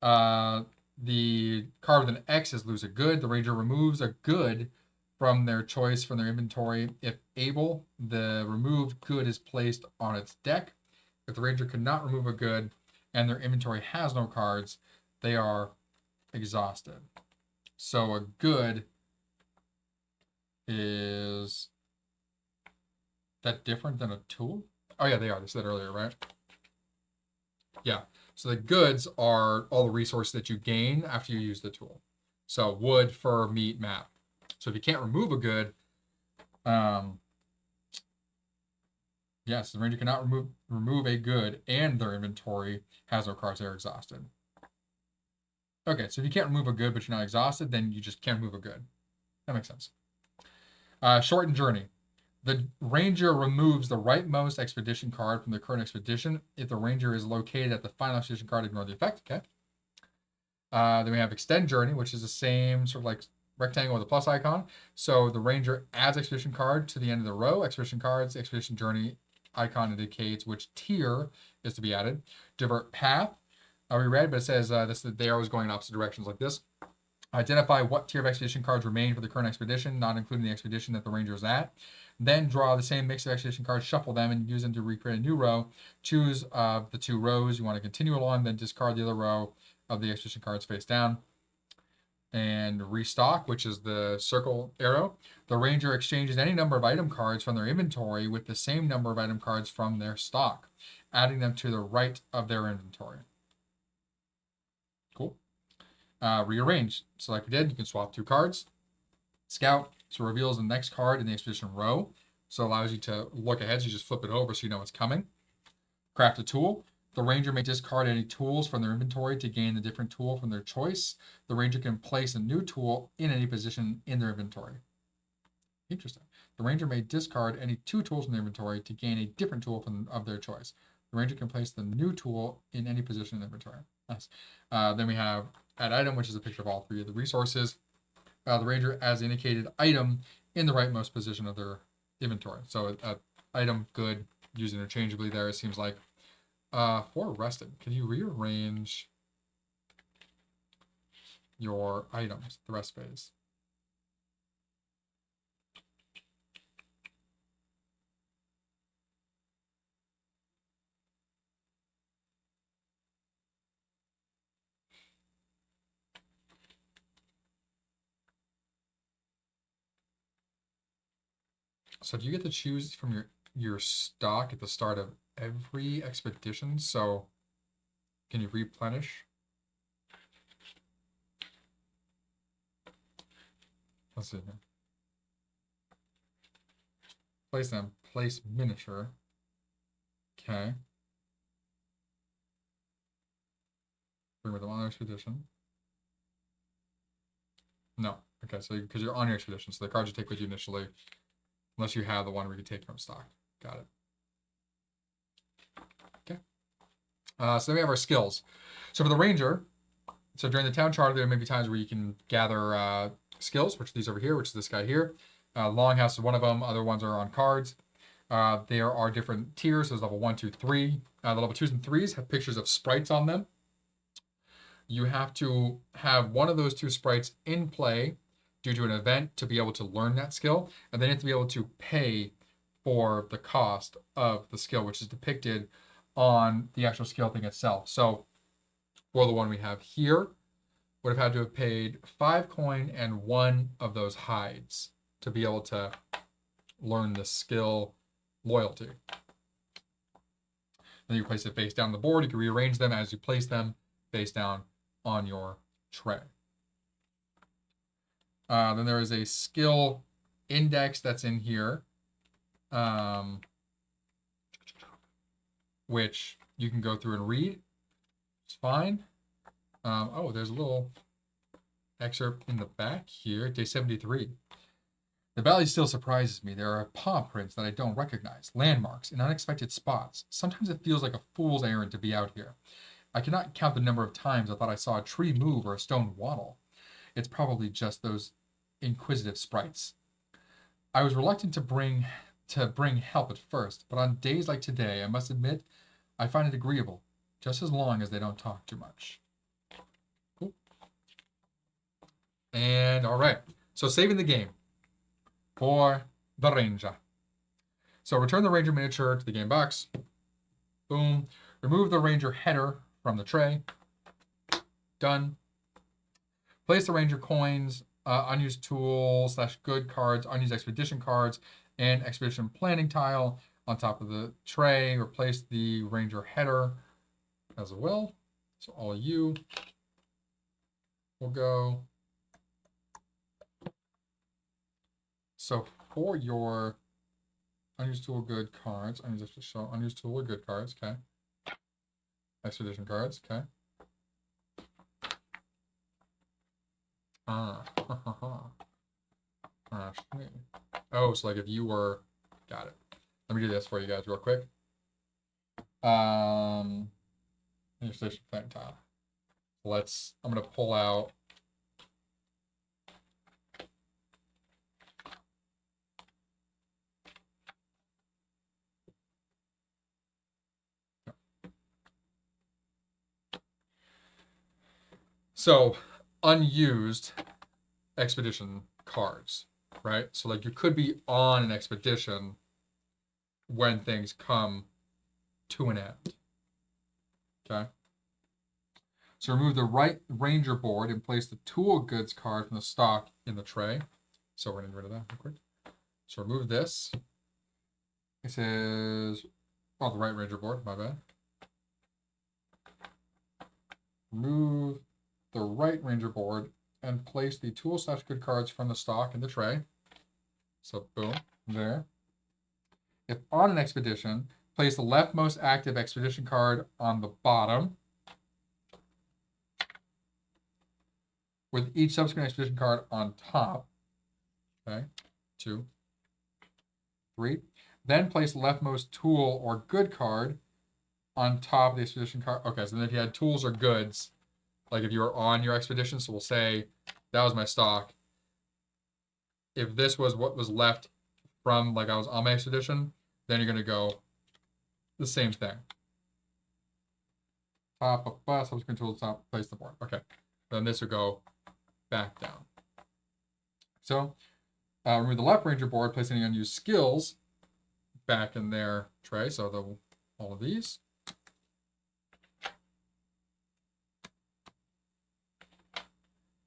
The card with an X is lose a good. The ranger removes a good from their choice from their inventory. If able, the removed good is placed on its deck. If the ranger cannot remove a good and their inventory has no cards, they are exhausted. So a good is that different than a tool? Oh yeah, they are. They said earlier, right? Yeah. So the goods are all the resources that you gain after you use the tool. So wood, fur, meat, map. So if you can't remove a good, yes, the ranger cannot remove a good and their inventory has no cards, they're exhausted. Okay, so if you can't remove a good but you're not exhausted, then you just can't remove a good. That makes sense. Shortened journey. The ranger removes the rightmost expedition card from the current expedition. If the ranger is located at the final expedition card, ignore the effect. Okay. Then we have extend journey, which is the same sort of like rectangle with a plus icon. So the ranger adds expedition card to the end of the row. Expedition cards, expedition journey icon indicates which tier is to be added. Divert path. We read, but it says the arrow is going in opposite directions like this. Identify what tier of expedition cards remain for the current expedition, not including the expedition that the ranger is at. Then draw the same mix of expedition cards, shuffle them, and use them to recreate a new row. Choose the 2 rows you want to continue along, then discard the other row of the expedition cards face down. And restock, which is the circle arrow. The ranger exchanges any number of item cards from their inventory with the same number of item cards from their stock, adding them to the right of their inventory. Cool. Rearrange. So like we did, you can swap 2 cards. Scout, so reveals the next card in the expedition row. So it allows you to look ahead, so you just flip it over so you know what's coming. Craft a tool. The ranger may discard any tools from their inventory to gain a different tool from their choice. The ranger can place a new tool in any position in their inventory. Interesting. The ranger may discard any 2 tools from their inventory to gain a different tool of their choice. The ranger can place the new tool in any position in the inventory. Nice. Then we have add item, which is a picture of all 3 of the resources. The ranger adds indicated item in the rightmost position of their inventory. So item, good, used interchangeably there, it seems like. For rested, can you rearrange your items, the rest phase? So do you get to choose from your stock at the start of every expedition? So can you replenish? Let's see here. Place them. Place miniature. Okay. Bring with them on their expedition. No. Okay, so because you're on your expedition, so the cards you take with you initially, unless you have the one where you take from stock. Got it. Okay. So then we have our skills. So for the ranger, so during the town charter, there may be times where you can gather skills, which are these over here, which is this guy here. Longhouse is one of them. Other ones are on cards. There are different tiers. There's level 1, 2, 3. The level 2s and 3s have pictures of sprites on them. you have to have one of those two sprites in play due to an event to be able to learn that skill, and then you have to be able to pay for the cost of the skill, which is depicted on the actual skill thing itself. So for the one we have here, would have had to have paid 5 coin and 1 of those hides to be able to learn the skill loyalty. Then you place it face down on the board. You can rearrange them as you place them face down on your tray. Then there is a skill index that's in here, which you can go through and read. It's fine. Oh, there's a little excerpt in the back here, day 73. The valley still surprises me. There are paw prints that I don't recognize, landmarks in unexpected spots. Sometimes it feels like a fool's errand to be out here. I cannot count the number of times I thought I saw a tree move or a stone waddle. It's probably just those inquisitive sprites. I was reluctant to bring help at first, but on days like today, I must admit, I find it agreeable, just as long as they don't talk too much. Cool. And all right, so saving the game for the Ranger. So return the Ranger miniature to the game box. Boom. Remove the Ranger header from the tray. Done. Place the Ranger coins, unused tool / good cards, unused expedition cards, and expedition planning tile on top of the tray. Replace the Ranger header as well. So all of you will go. So for your unused tool good cards, unused tool good cards, okay. Expedition cards, okay. Oh, so like if you were, got it. Let me do this for you guys real quick. Expedition planning tile. I'm gonna pull out. So, unused expedition cards, right? So, like, you could be on an expedition when things come to an end. Okay? So, remove the right Ranger board and place the tool goods card from the stock in the tray. So, we're going to get rid of that real quick. So, remove this. It says, oh, the right Ranger board, my bad. Remove the right Ranger board and place the tool / good cards from the stock in the tray. So boom, there. If on an expedition, place the leftmost active expedition card on the bottom, with each subsequent expedition card on top. Okay, 2, 3. Then place the leftmost tool or good card on top of the expedition card. Okay, so then if you had tools or goods, like if you were on your expedition, so we'll say that was my stock. If this was what was left from, like I was on my expedition, then you're going to go the same thing. Top of bus, subsequent tool, top, place the board. Okay. Then this would go back down. So remove the left Ranger board, place any unused skills back in their tray. So all of these.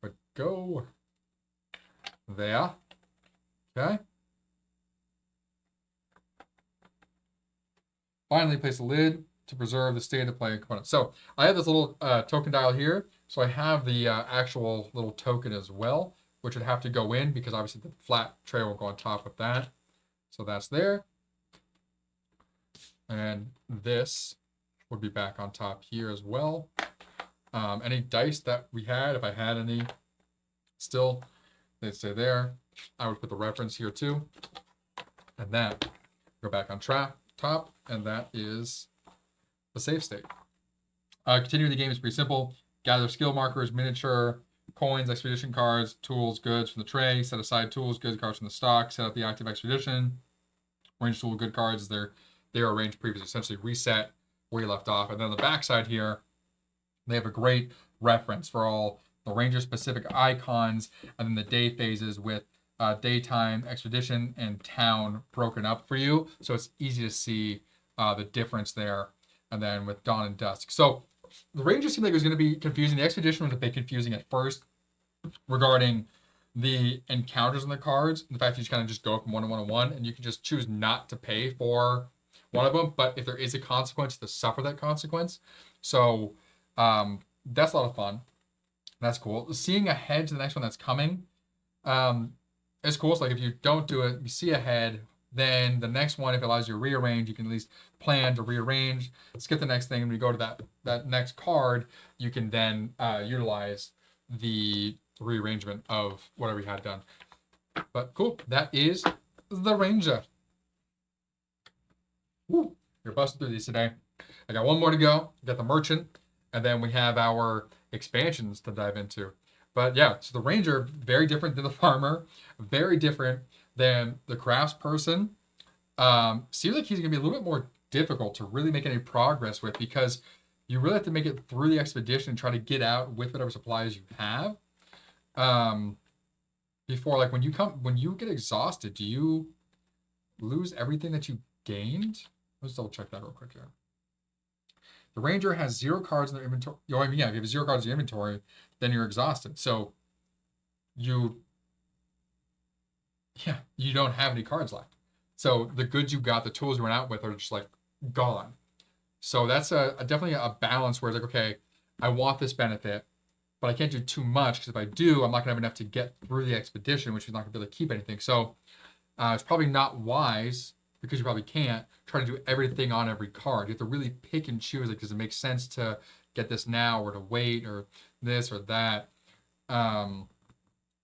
But go there. Okay. Finally, place a lid to preserve the state of play component. So I have this little token dial here. So I have the actual little token as well, which would have to go in because obviously the flat tray will go on top of that. So that's there. And this would be back on top here as well. Any dice that we had, if I had any still, they'd stay there. I would put the reference here too. And that go back on top, and that is the save state. Continuing the game is pretty simple. Gather skill markers, miniature, coins, expedition cards, tools, goods from the tray. Set aside tools, goods, cards from the stock. Set up the active expedition. Range tool, good cards. They're arranged previously. Essentially reset where you left off. And then on the back side here, they have a great reference for all the ranger specific icons, and then the day phases with daytime, expedition, and town broken up for you, so it's easy to see the difference there. And then with dawn and dusk, so the ranger seemed like it was going to be confusing. The expedition was a bit confusing at first regarding the encounters on the cards, the fact that you just kind of just go from 1 to 1 to 1, and you can just choose not to pay for one of them, but if there is a consequence, to suffer that consequence. So that's a lot of fun. That's cool. Seeing ahead to the next one that's coming is cool. So like if you don't do it, you see ahead, then the next one, if it allows you to rearrange, you can at least plan to rearrange, skip the next thing, and when you go to that next card, you can then utilize the rearrangement of whatever you had done. But cool, that is the Ranger. Woo, you're busting through these today. I got one more to go. We got the Merchant, and then we have our expansions to dive into. But yeah, so the Ranger, very different than the Farmer, very different than the Craftsperson. Seems like he's gonna be a little bit more difficult to really make any progress with, because you really have to make it through the expedition and try to get out with whatever supplies you have. Before, like when you get exhausted, do you lose everything that you gained? Let's double check that real quick here. The Ranger has 0 cards in their inventory. I mean, yeah, if you have 0 cards in your inventory, then you're exhausted. So you don't have any cards left. So the goods you got, the tools you went out with, are just like gone. So that's definitely a balance where it's like, okay, I want this benefit, but I can't do too much, because if I do, I'm not gonna have enough to get through the expedition, which is not gonna be able to keep anything. So it's probably not wise, because you probably can't try to do everything on every card. You have to really pick and choose, like, does it make sense to get this now, or to wait, or this or that.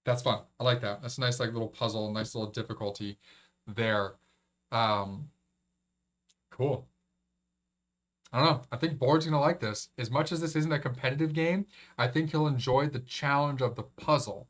That's fun. I like that. That's a nice, like, little puzzle, nice little difficulty there. Cool. I don't know. I think Board's gonna like this. As much as this isn't a competitive game, I think he'll enjoy the challenge of the puzzle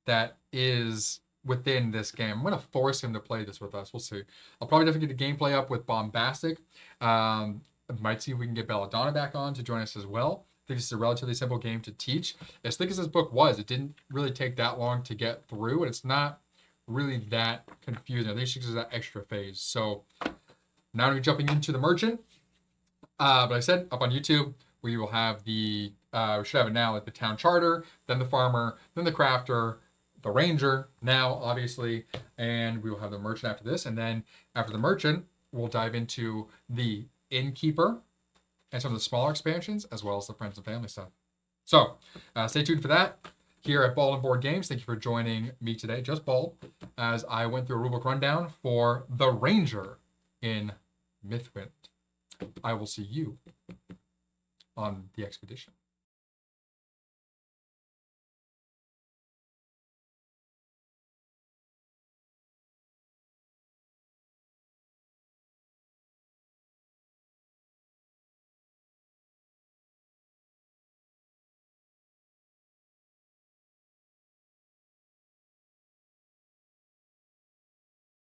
that is within this game. I'm gonna force him to play this with us. We'll see. I'll probably definitely get the gameplay up with Bombastic. Might see if we can get Belladonna back on to join us as well. I think this is a relatively simple game to teach. As thick as this book was, it didn't really take that long to get through, and it's not really that confusing. I think it's just that extra phase. So now we're jumping into the Merchant. But I said up on YouTube, we will have we should have it now, like the Town Charter, then the Farmer, then the Crafter, the Ranger now, obviously, and we will have the Merchant after this. And then after the Merchant, we'll dive into the Innkeeper and some of the smaller expansions, as well as the Friends and Family stuff. So stay tuned for that here at Bald and Board Games. Thank you for joining me today, just Bald, as I went through a rulebook rundown for the Ranger in Mythwind. I will see you on the expedition.